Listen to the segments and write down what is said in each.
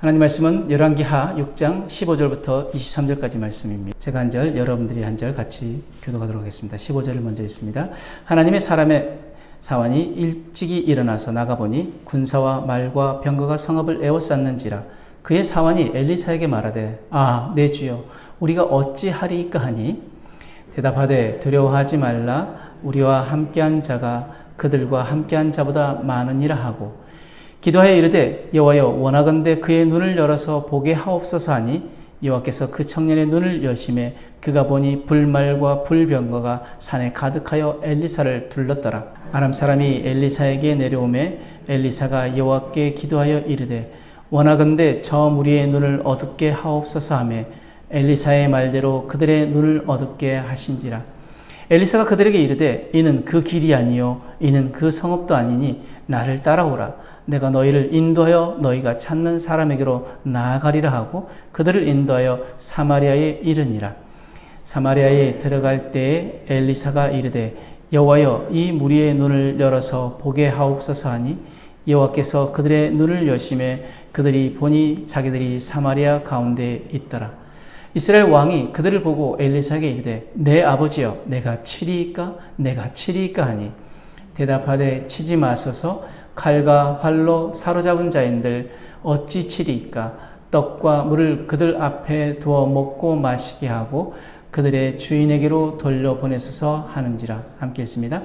하나님 말씀은 열왕기하 6장 15절부터 23절까지 말씀입니다. 제가 한 절, 여러분들이 한 절 같이 교독하도록 하겠습니다. 15절을 먼저 읽습니다. 하나님의 사람의 사환이 일찍이 일어나서 나가보니 군사와 말과 병거가 성읍을 에워쌌는지라. 그의 사환이 엘리사에게 말하되 내 주여 우리가 어찌하리이까 하니 대답하되 두려워하지 말라. 우리와 함께한 자가 그들과 함께한 자보다 많으니라 하고 기도하여 이르되 여호와여 원하건대 그의 눈을 열어서 보게 하옵소서 하니 여호와께서 그 청년의 눈을 여심해 그가 보니 불말과 불병거가 산에 가득하여 엘리사를 둘렀더라. 아람 사람이 엘리사에게 내려오매 엘리사가 여호와께 기도하여 이르되 원하건대 저 무리의 눈을 어둡게 하옵소서 하며 엘리사의 말대로 그들의 눈을 어둡게 하신지라. 엘리사가 그들에게 이르되 이는 그 길이 아니요 이는 그 성읍도 아니니 나를 따라오라. 내가 너희를 인도하여 너희가 찾는 사람에게로 나아가리라 하고 그들을 인도하여 사마리아에 이르니라. 사마리아에 들어갈 때에 엘리사가 이르되 여호와여 이 무리의 눈을 열어서 보게 하옵소서 하니 여호와께서 그들의 눈을 여심해 그들이 보니 자기들이 사마리아 가운데에 있더라. 이스라엘 왕이 그들을 보고 엘리사에게 이르되 내 아버지여 내가 치리이까 내가 치리이까 하니 대답하되 치지 마소서. 칼과 활로 사로잡은 자인들 어찌 치리이까. 떡과 물을 그들 앞에 두어 먹고 마시게 하고 그들의 주인에게로 돌려보내소서 하는지라. 함께 읽습니다.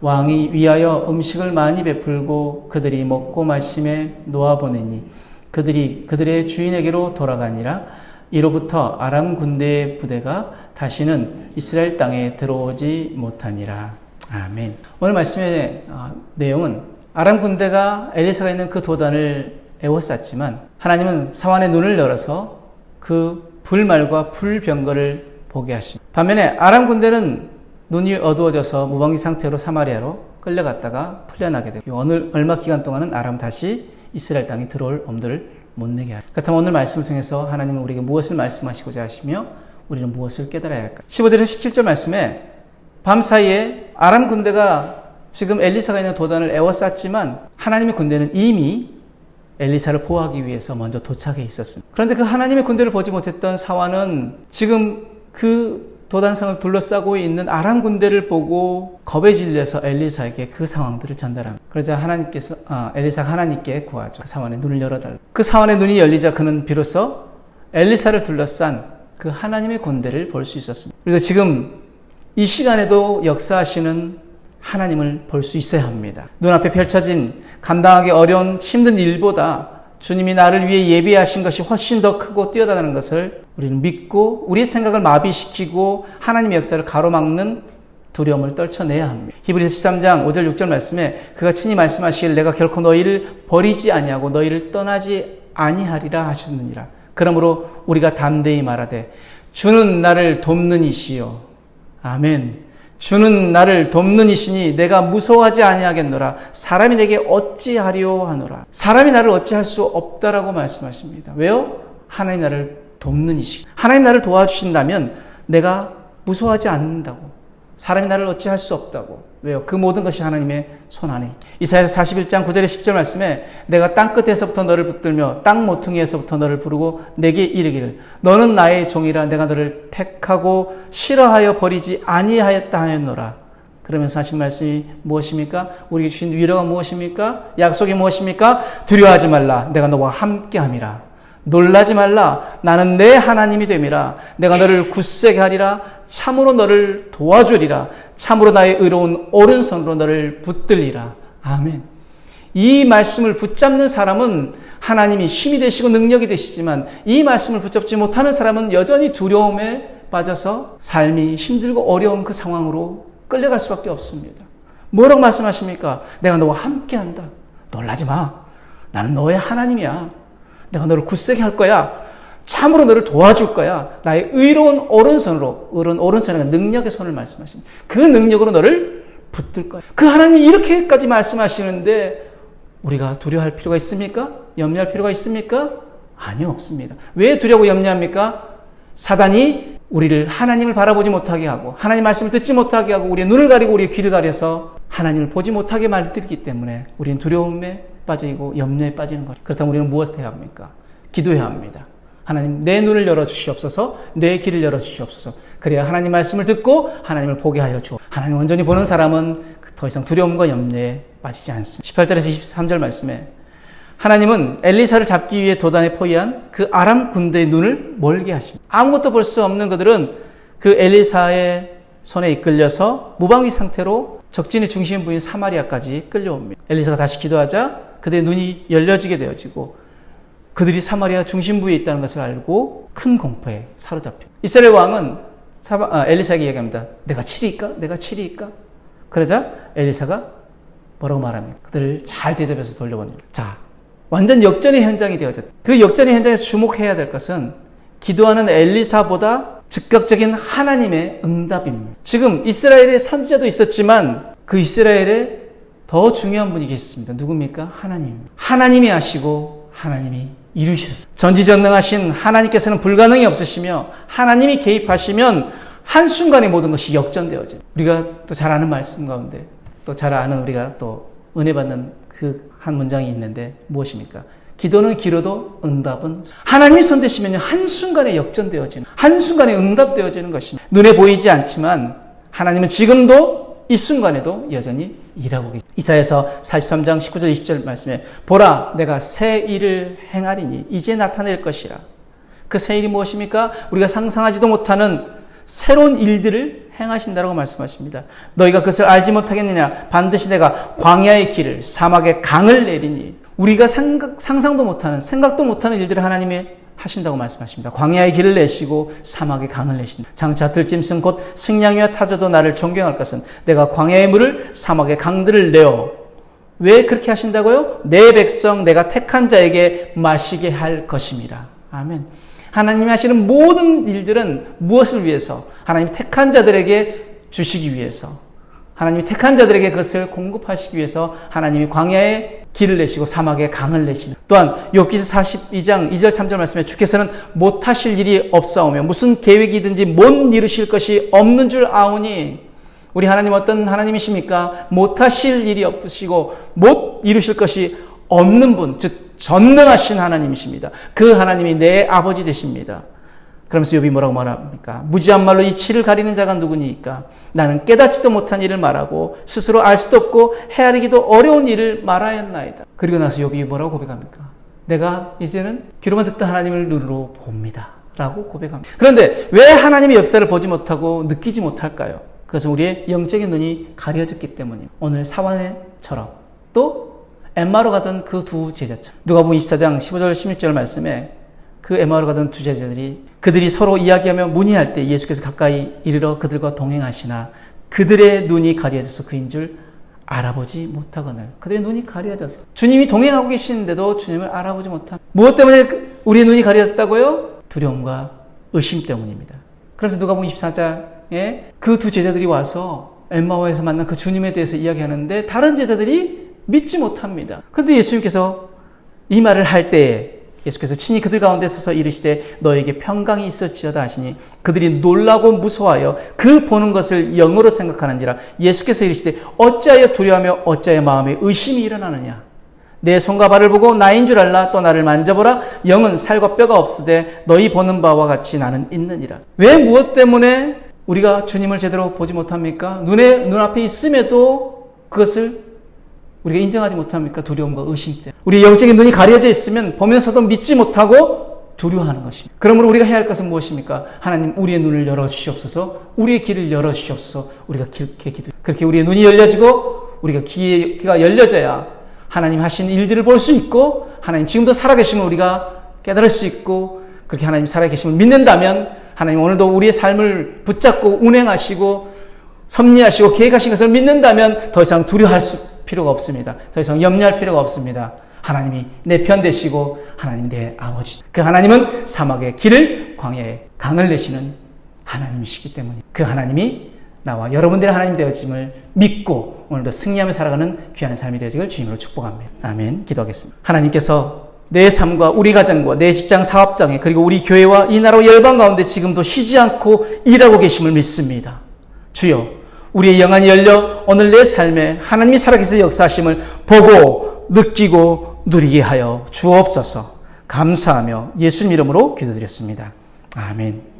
왕이 위하여 음식을 많이 베풀고 그들이 먹고 마심에 놓아보내니 그들이 그들의 주인에게로 돌아가니라. 이로부터 아람 군대의 부대가 다시는 이스라엘 땅에 들어오지 못하니라. 아멘. 오늘 말씀의 내용은 아람 군대가 엘리사가 있는 그 도단을 에워쌌지만 하나님은 사환의 눈을 열어서 그 불말과 불병거를 보게 하십니다. 반면에 아람 군대는 눈이 어두워져서 무방비 상태로 사마리아로 끌려갔다가 풀려나게 되고 얼마 기간 동안은 아람 다시 이스라엘 땅에 들어올 엄두를 못 내게 하십니다. 그렇다면 오늘 말씀을 통해서 하나님은 우리에게 무엇을 말씀하시고자 하시며 우리는 무엇을 깨달아야 할까? 15절에서 17절 말씀에 밤사이에 아람 군대가 지금 엘리사가 있는 도단을 에워쌌지만 하나님의 군대는 이미 엘리사를 보호하기 위해서 먼저 도착해 있었습니다. 그런데 그 하나님의 군대를 보지 못했던 사환은 지금 그 도단성을 둘러싸고 있는 아람 군대를 보고 겁에 질려서 엘리사에게 그 상황들을 전달합니다. 그러자 엘리사가 하나님께 구하죠. 그 사환의 눈을 열어달라. 그 사환의 눈이 열리자 그는 비로소 엘리사를 둘러싼 그 하나님의 군대를 볼 수 있었습니다. 그래서 지금 이 시간에도 역사하시는 하나님을 볼 수 있어야 합니다. 눈앞에 펼쳐진 감당하기 어려운 힘든 일보다 주님이 나를 위해 예비하신 것이 훨씬 더 크고 뛰어나다는 것을 우리는 믿고 우리의 생각을 마비시키고 하나님의 역사를 가로막는 두려움을 떨쳐내야 합니다. 히브리서 13장 5절 6절 말씀에 그가 친히 말씀하시기를 내가 결코 너희를 버리지 아니하고 너희를 떠나지 아니하리라 하셨느니라. 그러므로 우리가 담대히 말하되 주는 나를 돕는 이시요. 아멘. 주는 나를 돕는 이시니 내가 무서워하지 아니하겠노라. 사람이 내게 어찌하리요 하노라. 사람이 나를 어찌할 수 없다라고 말씀하십니다. 왜요? 하나님 나를 돕는 이시. 하나님 나를 도와주신다면 내가 무서워하지 않는다고. 사람이 나를 어찌할 수 없다고. 왜요? 그 모든 것이 하나님의 손 안에. 이사야서 41장 9절에 10절 말씀에 내가 땅끝에서부터 너를 붙들며 땅 모퉁이에서부터 너를 부르고 내게 이르기를 너는 나의 종이라 내가 너를 택하고 싫어하여 버리지 아니하였다 하였노라. 그러면서 하신 말씀이 무엇입니까? 우리에게 주신 위로가 무엇입니까? 약속이 무엇입니까? 두려워하지 말라. 내가 너와 함께함이라. 놀라지 말라. 나는 내 하나님이 됨이라. 내가 너를 굳세게 하리라. 참으로 너를 도와주리라. 참으로 나의 의로운 오른손으로 너를 붙들리라. 아멘. 이 말씀을 붙잡는 사람은 하나님이 힘이 되시고 능력이 되시지만 이 말씀을 붙잡지 못하는 사람은 여전히 두려움에 빠져서 삶이 힘들고 어려운 그 상황으로 끌려갈 수밖에 없습니다. 뭐라고 말씀하십니까? 내가 너와 함께한다. 놀라지 마. 나는 너의 하나님이야. 내가 너를 굳세게 할 거야. 참으로 너를 도와줄 거야. 나의 의로운 오른손으로, 의로운 오른손이라는 능력의 손을 말씀하십니다. 그 능력으로 너를 붙들 거야. 그 하나님이 이렇게까지 말씀하시는데 우리가 두려워할 필요가 있습니까? 염려할 필요가 있습니까? 아니요, 없습니다. 왜 두려워 염려합니까? 사단이 우리를 하나님을 바라보지 못하게 하고 하나님 말씀을 듣지 못하게 하고 우리의 눈을 가리고 우리의 귀를 가려서 하나님을 보지 못하게 만들기 때문에 우리는 두려움에 빠지고 염려에 빠지는 거죠. 그렇다면 우리는 무엇을 해야 합니까? 기도해야 합니다. 하나님, 내 눈을 열어주시옵소서, 내 귀를 열어주시옵소서. 그래야 하나님 말씀을 듣고 하나님을 보게 하여 주옵소서. 하나님 온전히 보는 사람은 더 이상 두려움과 염려에 빠지지 않습니다. 18절에서 23절 말씀에 하나님은 엘리사를 잡기 위해 도단에 포위한 그 아람 군대의 눈을 멀게 하십니다. 아무것도 볼 수 없는 그들은 그 엘리사의 손에 이끌려서 무방비 상태로 적진의 중심부인 사마리아까지 끌려옵니다. 엘리사가 다시 기도하자 그들의 눈이 열려지게 되어지고 그들이 사마리아 중심부에 있다는 것을 알고 큰 공포에 사로잡혀. 이스라엘 왕은 엘리사에게 얘기합니다. 내가 치리일까? 내가 치리일까? 그러자 엘리사가 뭐라고 말합니까? 그들을 잘 대접해서 돌려보냅니다. 자, 완전 역전의 현장이 되어졌다. 그 역전의 현장에서 주목해야 될 것은 기도하는 엘리사보다 즉각적인 하나님의 응답입니다. 지금 이스라엘의 선지자도 있었지만 그 이스라엘에 더 중요한 분이 계셨습니다. 누굽니까? 하나님. 하나님이 하시고 하나님이 이루셨습니다. 전지전능하신 하나님께서는 불가능이 없으시며 하나님이 개입하시면 한순간에 모든 것이 역전되어져요. 우리가 또 잘 아는 말씀 가운데 또 잘 아는 우리가 또 은혜 받는 그 한 문장이 있는데 무엇입니까? 기도는 길어도 응답은 하나님이 손대시면 한순간에 역전되어지는 한순간에 응답되어지는 것입니다. 눈에 보이지 않지만 하나님은 지금도 이 순간에도 여전히 일하고 계십니다. 이사야서 43장 19절 20절 말씀에 보라 내가 새 일을 행하리니 이제 나타낼 것이라. 그 새 일이 무엇입니까? 우리가 상상하지도 못하는 새로운 일들을 행하신다라고 말씀하십니다. 너희가 그것을 알지 못하겠느냐? 반드시 내가 광야의 길을 사막의 강을 내리니. 우리가 상상도 못하는 생각도 못하는 일들을 하나님이 하신다고 말씀하십니다. 광야의 길을 내시고 사막의 강을 내신다. 장차 들짐승 곧 승냥이와 타조도 나를 존경할 것은 내가 광야의 물을 사막의 강들을 내어. 왜 그렇게 하신다고요? 내 백성 내가 택한 자에게 마시게 할 것입니다. 아멘. 하나님이 하시는 모든 일들은 무엇을 위해서? 하나님이 택한 자들에게 주시기 위해서, 하나님이 택한 자들에게 그것을 공급하시기 위해서 하나님이 광야에 길을 내시고 사막에 강을 내시는. 또한 욥기서 42장 2절 3절 말씀에 주께서는 못하실 일이 없사오며 무슨 계획이든지 못 이루실 것이 없는 줄 아오니. 우리 하나님 어떤 하나님이십니까? 못하실 일이 없으시고 못 이루실 것이 없는 분, 즉 전능하신 하나님이십니다. 그 하나님이 내 아버지 되십니다. 그러면서 욥이 뭐라고 말합니까? 무지한 말로 이치를 가리는 자가 누구니까? 나는 깨닫지도 못한 일을 말하고 스스로 알 수도 없고 헤아리기도 어려운 일을 말하였나이다. 그리고 나서 욥이 뭐라고 고백합니까? 내가 이제는 귀로만 듣던 하나님을 눈으로 봅니다 라고 고백합니다. 그런데 왜 하나님의 역사를 보지 못하고 느끼지 못할까요? 그것은 우리의 영적인 눈이 가려졌기 때문입니다. 오늘 사환처럼 또 엠마오로 가던 그 두 제자처럼. 누가복음 24장 15절 16절 말씀에 그 엠마오로 가던 두 제자들이 그들이 서로 이야기하며 문의할 때 예수께서 가까이 이르러 그들과 동행하시나 그들의 눈이 가려져서 그인 줄 알아보지 못하거늘. 그들의 눈이 가려져서 주님이 동행하고 계시는데도 주님을 알아보지 못함. 무엇 때문에 우리의 눈이 가려졌다고요? 두려움과 의심 때문입니다. 그래서 누가복음 24장에 그 두 제자들이 와서 엠마오에서 만난 그 주님에 대해서 이야기하는데 다른 제자들이 믿지 못합니다. 그런데 예수님께서 이 말을 할 때에 예수께서 친히 그들 가운데 서서 이르시되 너에게 평강이 있을지어다 하시니 그들이 놀라고 무서워하여 그 보는 것을 영으로 생각하는지라. 예수께서 이르시되 어찌하여 두려워하며 어찌하여 마음에 의심이 일어나느냐. 내 손과 발을 보고 나인 줄 알라. 또 나를 만져보라. 영은 살과 뼈가 없으되 너희 보는 바와 같이 나는 있느니라. 왜 무엇 때문에 우리가 주님을 제대로 보지 못합니까? 눈앞에 있음에도 그것을 우리가 인정하지 못합니까? 두려움과 의심 때문에. 우리 영적인 눈이 가려져 있으면 보면서도 믿지 못하고 두려워하는 것입니다. 그러므로 우리가 해야 할 것은 무엇입니까? 하나님 우리의 눈을 열어주시옵소서. 우리의 길을 열어주시옵소서. 우리가 그렇게 기도해요. 그렇게 우리의 눈이 열려지고 우리가 귀가 열려져야 하나님 하신 일들을 볼 수 있고 하나님 지금도 살아계심을 우리가 깨달을 수 있고 그렇게 하나님 살아계심을 믿는다면 하나님 오늘도 우리의 삶을 붙잡고 운행하시고 섭리하시고 계획하신 것을 믿는다면 더 이상 두려워할 필요가 없습니다. 더 이상 염려할 필요가 없습니다. 하나님이 내 편 되시고 하나님이 내 아버지. 그 하나님은 사막의 길을 광야에 강을 내시는 하나님이시기 때문에 그 하나님이 나와 여러분들의 하나님 되어짐을 믿고 오늘도 승리하며 살아가는 귀한 삶이 되어지길 주님으로 축복합니다. 아멘. 기도하겠습니다. 하나님께서 내 삶과 우리 가정과 내 직장 사업장에 그리고 우리 교회와 이 나라 열방 가운데 지금도 쉬지 않고 일하고 계심을 믿습니다. 주여 우리의 영안이 열려 오늘 내 삶에 하나님이 살아계셔서 역사하심을 보고 느끼고 누리게 하여 주옵소서. 감사하며 예수님 이름으로 기도드렸습니다. 아멘.